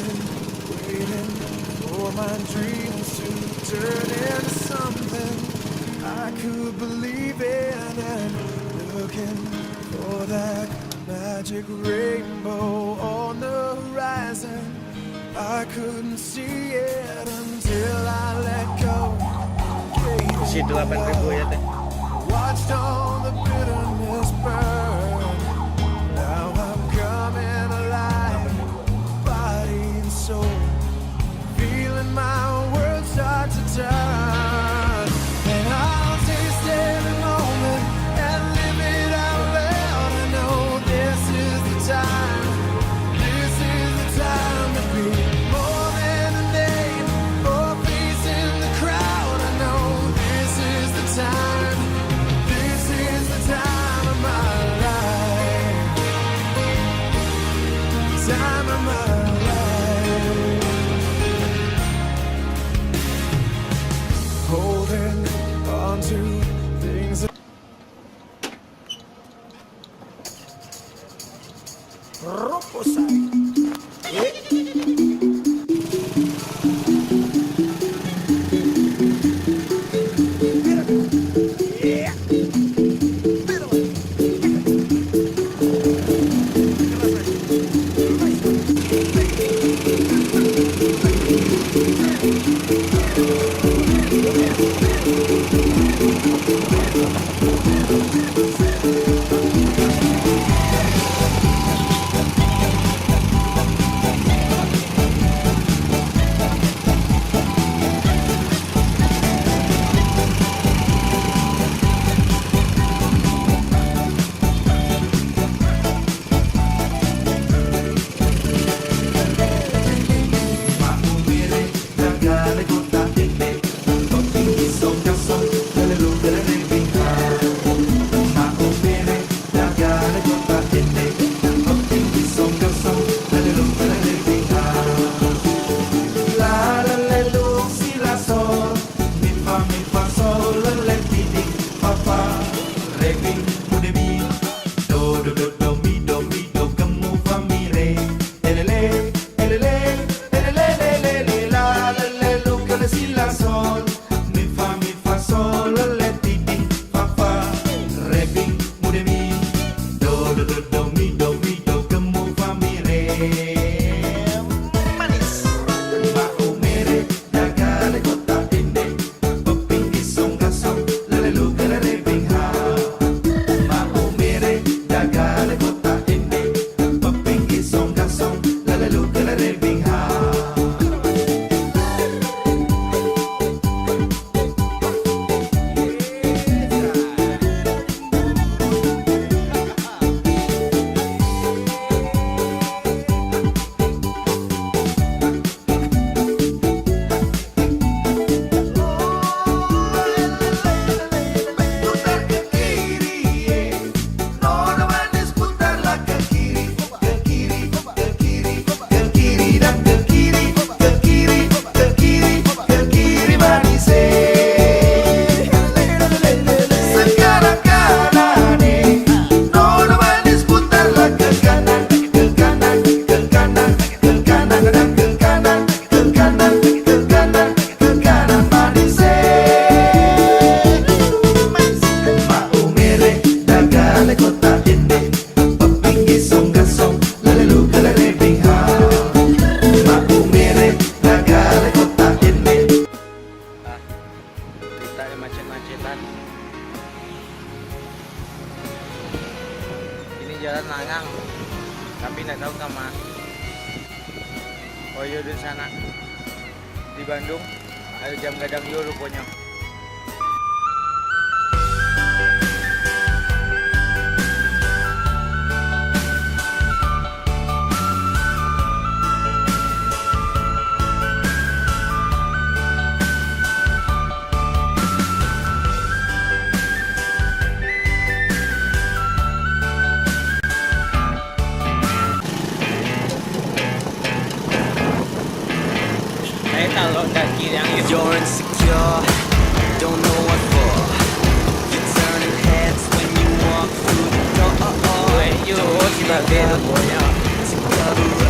been waiting for my dreams to turn into something I could believe in, and looking for that magic rainbow on the horizon. I couldn't see it until I let go. Si 8.000 ya teh. Watched all the bitterness burn. Now I'm coming alive, body and soul, feeling my world start to turn. And I'll taste every moment and live it out loud. I know this is the time. This is the time to be more than a name or face in the crowd. I know this is the time. This is the time of my life. Time of my life. Holding on to things. Roposai. macet-macetan. Ini jalan Langang, tapi nggak tahu sama Oyo di sana. Di Bandung ada jam gadang juga rupanya. Kalau kaki yang you're insecure, don't know what for. You're turning heads when you walk through the door. you sebagai pokoknya.